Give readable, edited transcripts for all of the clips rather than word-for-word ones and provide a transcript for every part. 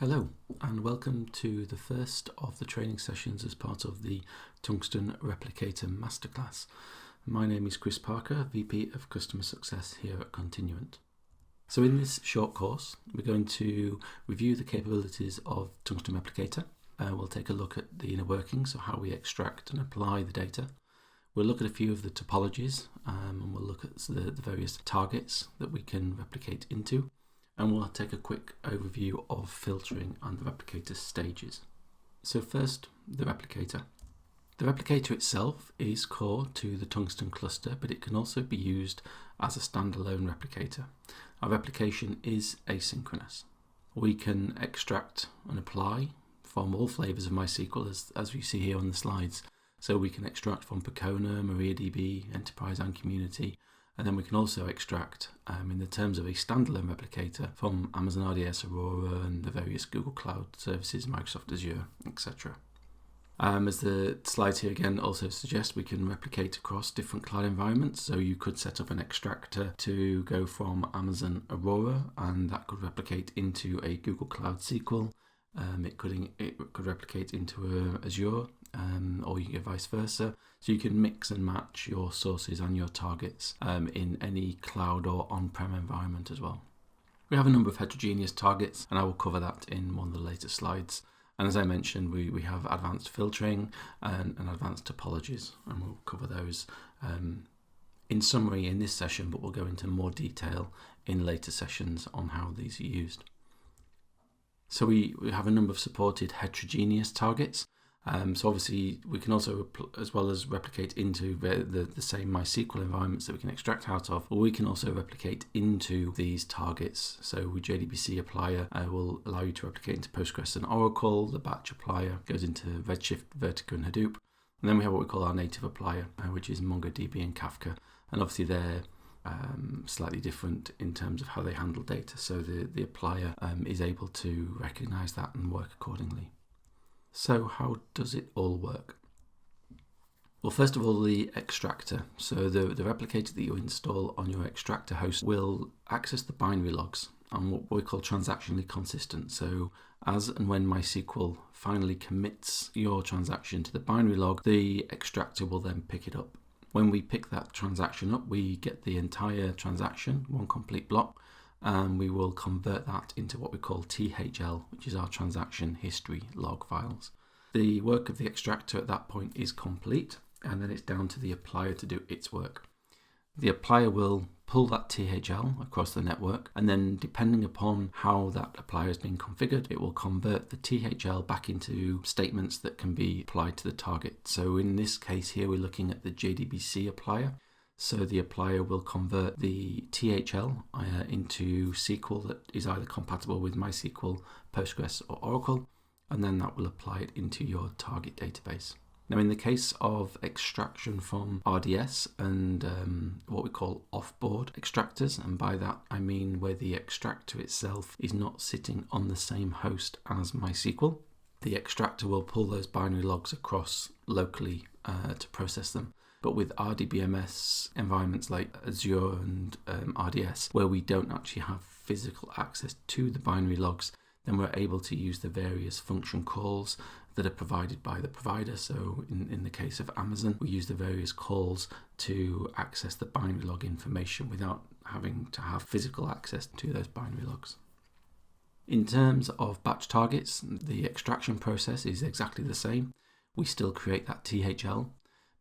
Hello and welcome to the first of the training sessions as part of the Tungsten Replicator Master Class. My name is Chris Parker, VP of Customer Success here at Continuent. So in this short course we're going to review the capabilities of Tungsten Replicator. We'll take a look at the inner workings of how we extract and apply the data. We'll look at a few of the topologies and we'll look at the various targets that we can replicate into. And we'll take a quick overview of filtering and the replicator stages. So first, the replicator. The replicator itself is core to the Tungsten cluster, but it can also be used as a standalone replicator. Our replication is asynchronous. We can extract and apply from all flavors of MySQL as we see here on the slides. So we can extract from Percona, MariaDB, Enterprise and Community. And then we can also extract, in the terms of a standalone replicator, from Amazon RDS, Aurora, and the various Google Cloud services, Microsoft Azure, etc. As the slides here again also suggest, we can replicate across different cloud environments. So you could set up an extractor to go from Amazon Aurora, and that could replicate into a Google Cloud SQL. It could replicate into Azure, or you get vice versa. So you can mix and match your sources and your targets in any cloud or on-prem environment as well. We have a number of heterogeneous targets, and I will cover that in one of the later slides. And as I mentioned, we have advanced filtering and advanced topologies, and we'll cover those in summary in this session, but we'll go into more detail in later sessions on how these are used. So we have a number of supported heterogeneous targets. So obviously we can also, as well as replicate into the same MySQL environments that we can extract out of, or we can also replicate into these targets. So with JDBC applier will allow you to replicate into Postgres and Oracle. The batch applier goes into Redshift, Vertica and Hadoop. And then we have what we call our native applier, which is MongoDB and Kafka. And obviously they're slightly different in terms of how they handle data. So the applier is able to recognize that and work accordingly. So how does it all work? Well, first of all, the extractor. So the replicator that you install on your extractor host will access the binary logs and what we call transactionally consistent. So as and when MySQL finally commits your transaction to the binary log, the extractor will then pick it up. When we pick that transaction up, we get the entire transaction, one complete block, and we will convert that into what we call THL, which is our transaction history log files. The work of the extractor at that point is complete, and then it's down to the applier to do its work. The applier will pull that THL across the network, and then depending upon how that applier has been configured, it will convert the THL back into statements that can be applied to the target. So in this case here, we're looking at the JDBC applier. So the applier will convert the THL into SQL that is either compatible with MySQL, Postgres or Oracle, and then that will apply it into your target database. Now in the case of extraction from RDS and what we call off-board extractors, and by that I mean where the extractor itself is not sitting on the same host as MySQL, the extractor will pull those binary logs across locally to process them. But with RDBMS environments like Azure and RDS, where we don't actually have physical access to the binary logs, then we're able to use the various function calls that are provided by the provider. So in the case of Amazon, we use the various calls to access the binary log information without having to have physical access to those binary logs. In terms of batch targets, the extraction process is exactly the same. We still create that THL.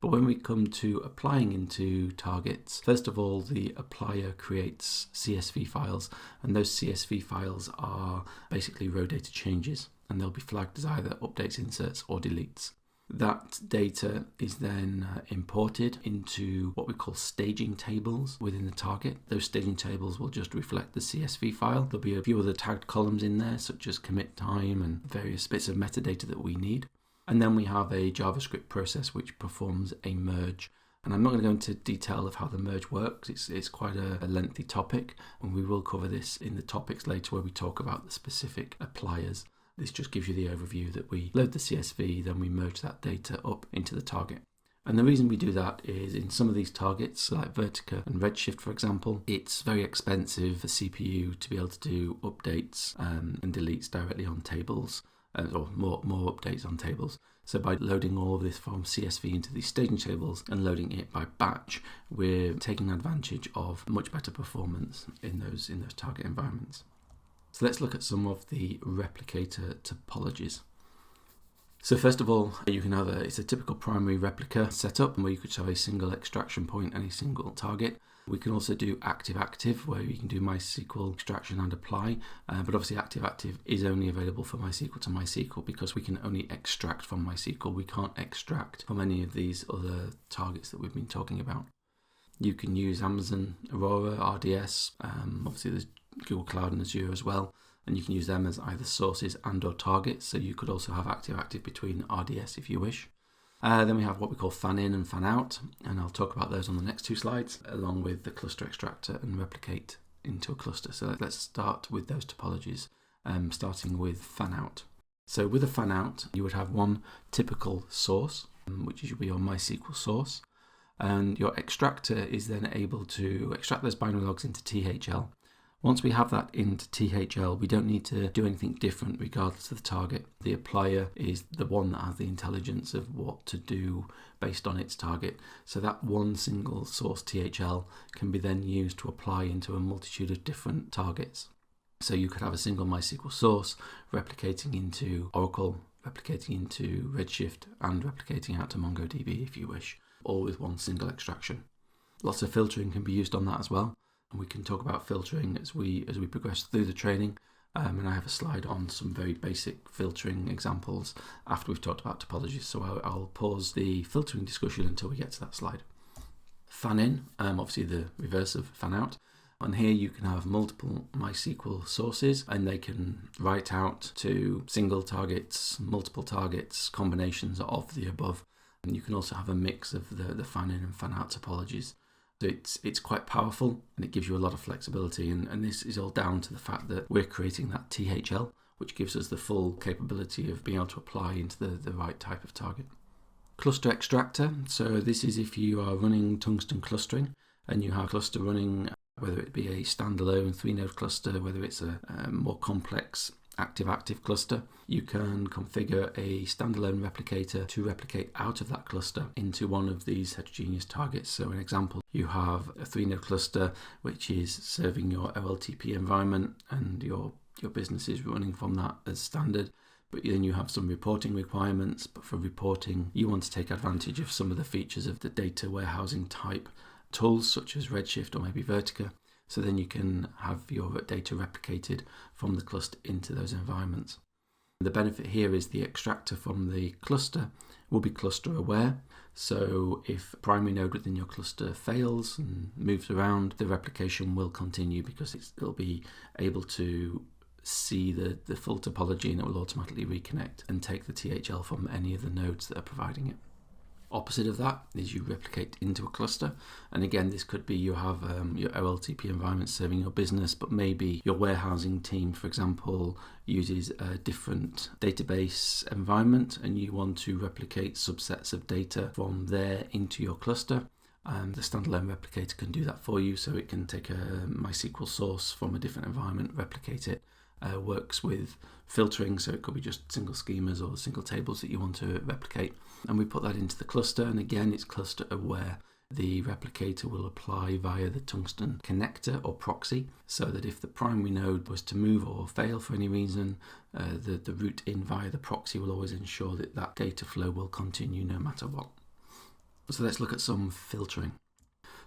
But when we come to applying into targets, first of all, the applier creates CSV files, and those CSV files are basically row data changes, and they'll be flagged as either updates, inserts, or deletes. That data is then imported into what we call staging tables within the target. Those staging tables will just reflect the CSV file. There'll be a few other tagged columns in there, such as commit time and various bits of metadata that we need. And then we have a JavaScript process which performs a merge. And I'm not going to go into detail of how the merge works. It's quite a lengthy topic, and we will cover this in the topics later where we talk about the specific appliers. This just gives you the overview that we load the CSV, then we merge that data up into the target. And the reason we do that is in some of these targets, like Vertica and Redshift, for example, it's very expensive for CPU to be able to do updates and deletes directly on tables, or more updates on tables. So by loading all of this from CSV into these staging tables and loading it by batch, we're taking advantage of much better performance in those target environments. So let's look at some of the replicator topologies. So first of all, you can have it's a typical primary replica setup where you could have a single extraction point and a single target. We can also do active-active, where you can do MySQL extraction and apply, but obviously active-active is only available for MySQL to MySQL because we can only extract from MySQL. We can't extract from any of these other targets that we've been talking about. You can use Amazon Aurora, RDS, obviously there's Google Cloud and Azure as well, and you can use them as either sources and or targets, so you could also have active-active between RDS if you wish. Then we have what we call fan-in and fan-out, and I'll talk about those on the next two slides, along with the cluster extractor and replicate into a cluster. So let's start with those topologies, starting with fan-out. So with a fan-out, you would have one typical source, which is your MySQL source, and your extractor is then able to extract those binary logs into THL. Once we have that into THL, we don't need to do anything different regardless of the target. The applier is the one that has the intelligence of what to do based on its target. So that one single source THL can be then used to apply into a multitude of different targets. So you could have a single MySQL source replicating into Oracle, replicating into Redshift, and replicating out to MongoDB if you wish, all with one single extraction. Lots of filtering can be used on that as well. And we can talk about filtering as we progress through the training, and I have a slide on some very basic filtering examples after we've talked about topologies, so I'll pause the filtering discussion until we get to that slide. Fan-in, obviously the reverse of fan-out, and here you can have multiple MySQL sources and they can write out to single targets, multiple targets, combinations of the above, and you can also have a mix of the fan-in and fan-out topologies. So it's quite powerful and it gives you a lot of flexibility, and this is all down to the fact that we're creating that THL, which gives us the full capability of being able to apply into the right type of target. Cluster extractor, so this is if you are running tungsten clustering and you have a cluster running, whether it be a standalone 3-node cluster, whether it's a more complex active-active cluster, you can configure a standalone replicator to replicate out of that cluster into one of these heterogeneous targets. So an example, you have a 3-node cluster which is serving your OLTP environment and your business is running from that as standard, but then you have some reporting requirements, but for reporting you want to take advantage of some of the features of the data warehousing type tools such as Redshift or maybe Vertica. So then you can have your data replicated from the cluster into those environments. The benefit here is the extractor from the cluster will be cluster aware. So if a primary node within your cluster fails and moves around, the replication will continue because it'll be able to see the full topology, and it will automatically reconnect and take the THL from any of the nodes that are providing it. Opposite of that is you replicate into a cluster, and again this could be you have your OLTP environment serving your business, but maybe your warehousing team, for example, uses a different database environment and you want to replicate subsets of data from there into your cluster. The standalone replicator can do that for you, so it can take a MySQL source from a different environment, replicate it. Works with filtering, so it could be just single schemas or single tables that you want to replicate, and we put that into the cluster, and again it's cluster aware. The replicator will apply via the Tungsten connector or proxy, so that if the primary node was to move or fail for any reason, the route in via the proxy will always ensure that that data flow will continue no matter what. So let's look at some filtering.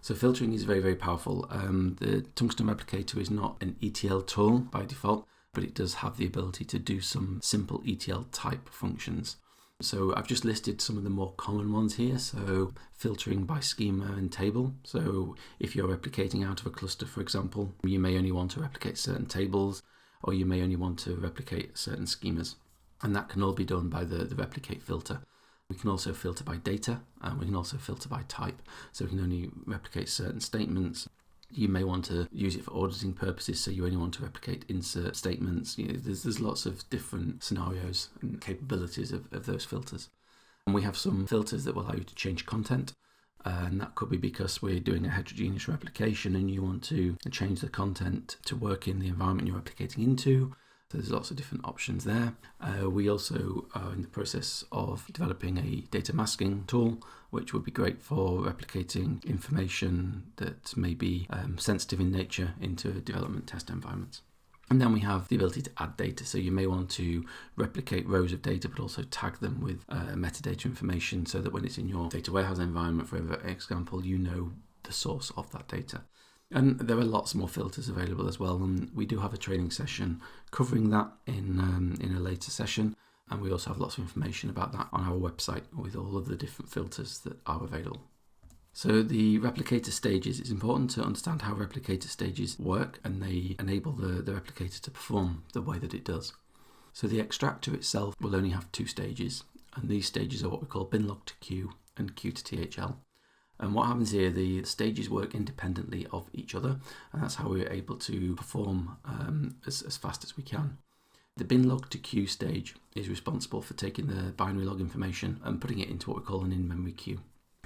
So filtering is very, very powerful. The Tungsten Replicator is not an ETL tool by default, but it does have the ability to do some simple ETL type functions. So I've just listed some of the more common ones here. So filtering by schema and table. So if you're replicating out of a cluster, for example, you may only want to replicate certain tables, or you may only want to replicate certain schemas. And that can all be done by the replicate filter. We can also filter by data, and we can also filter by type. So we can only replicate certain statements. You may want to use it for auditing purposes, so you only want to replicate insert statements. There's lots of different scenarios and capabilities of those filters. And we have some filters that will allow you to change content. And that could be because we're doing a heterogeneous replication and you want to change the content to work in the environment you're replicating into. So there's lots of different options there. We also are in the process of developing a data masking tool, which would be great for replicating information that may be sensitive in nature into development test environments. And then we have the ability to add data. So you may want to replicate rows of data, but also tag them with metadata information so that when it's in your data warehouse environment, for example, you know the source of that data. And there are lots more filters available as well. And we do have a training session covering that in a later session. And we also have lots of information about that on our website with all of the different filters that are available. So the replicator stages, it's important to understand how replicator stages work, and they enable the replicator to perform the way that it does. So the extractor itself will only have 2 stages, and these stages are what we call bin log to queue and queue to THL. And what happens here, the stages work independently of each other, and that's how we're able to perform as fast as we can. The bin log to queue stage is responsible for taking the binary log information and putting it into what we call an in-memory queue.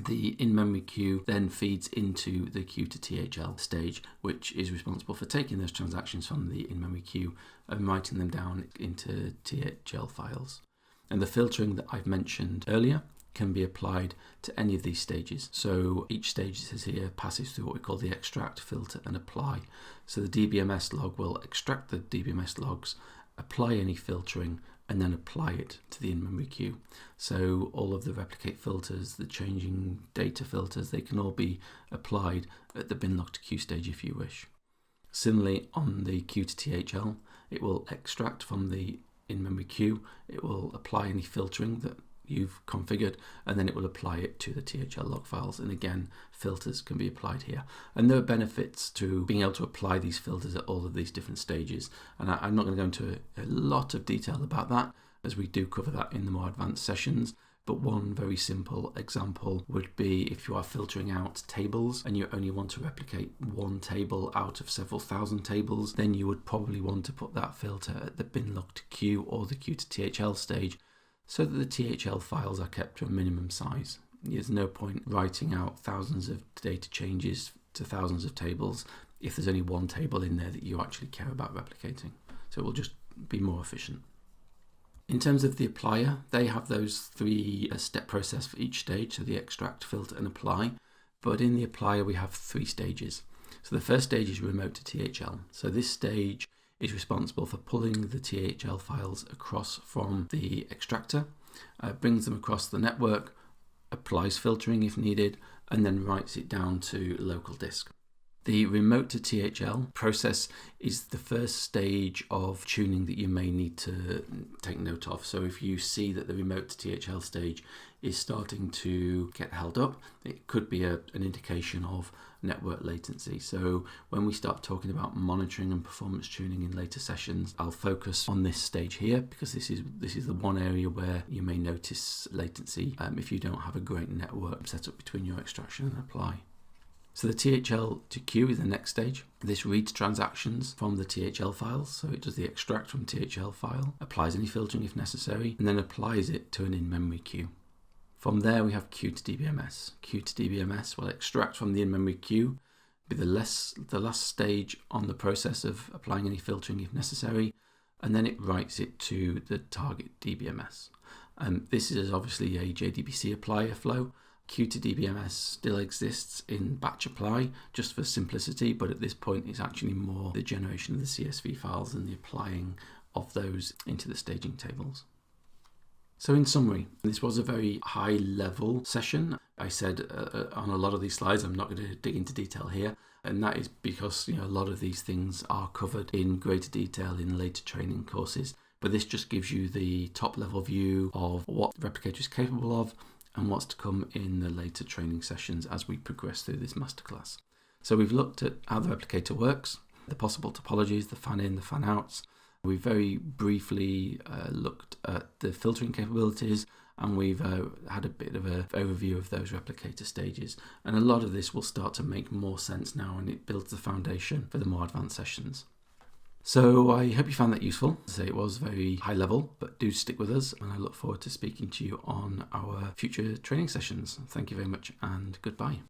The in-memory queue then feeds into the queue to THL stage, which is responsible for taking those transactions from the in-memory queue and writing them down into THL files. And the filtering that I've mentioned earlier can be applied to any of these stages. So each stage, says here, passes through what we call the extract, filter and apply. So the DBMS log will extract the DBMS logs, apply any filtering, and then apply it to the in-memory queue. So all of the replicate filters, the changing data filters, they can all be applied at the bin log to queue stage if you wish. Similarly, on the queue to THL, it will extract from the in-memory queue, it will apply any filtering that you've configured, and then it will apply it to the THL log files. And again, filters can be applied here. And there are benefits to being able to apply these filters at all of these different stages. And I'm not going to go into a lot of detail about that, as we do cover that in the more advanced sessions. But one very simple example would be if you are filtering out tables and you only want to replicate one table out of several thousand tables, then you would probably want to put that filter at the bin log to queue or the queue to THL stage, so that the THL files are kept to a minimum size. There's no point writing out thousands of data changes to thousands of tables if there's only one table in there that you actually care about replicating. So it will just be more efficient. In terms of the applier, they have those 3-step process for each stage, so the extract, filter and apply. But in the applier we have 3 stages. So the first stage is remote to THL. So this stage is responsible for pulling the THL files across from the extractor, brings them across the network, applies filtering if needed, and then writes it down to local disk. The remote to THL process is the first stage of tuning that you may need to take note of. So if you see that the remote to THL stage is starting to get held up, it could be an indication of network latency. So when we start talking about monitoring and performance tuning in later sessions, I'll focus on this stage here, because this is the one area where you may notice latency if you don't have a great network set up between your extraction and apply. So the THL to queue is the next stage. This reads transactions from the THL files, so it does the extract from THL file, applies any filtering if necessary, and then applies it to an in-memory queue. From there we have queue to DBMS. Queue to DBMS will extract from the in-memory queue, be the last stage on the process of applying any filtering if necessary, and then it writes it to the target DBMS. This is obviously a JDBC applier flow. Queue to DBMS still exists in batch apply just for simplicity, but at this point it's actually more the generation of the CSV files and the applying of those into the staging tables. So in summary, this was a very high level session. I said on a lot of these slides, I'm not going to dig into detail here, and that is because a lot of these things are covered in greater detail in later training courses. But this just gives you the top level view of what Replicator is capable of and what's to come in the later training sessions as we progress through this masterclass. So we've looked at how the replicator works, the possible topologies, the fan-in, the fan-outs. We very briefly looked at the filtering capabilities, and we've had a bit of an overview of those replicator stages. And a lot of this will start to make more sense now, and it builds the foundation for the more advanced sessions. So I hope you found that useful. As I say, it was very high level, but do stick with us, and I look forward to speaking to you on our future training sessions. Thank you very much, and goodbye.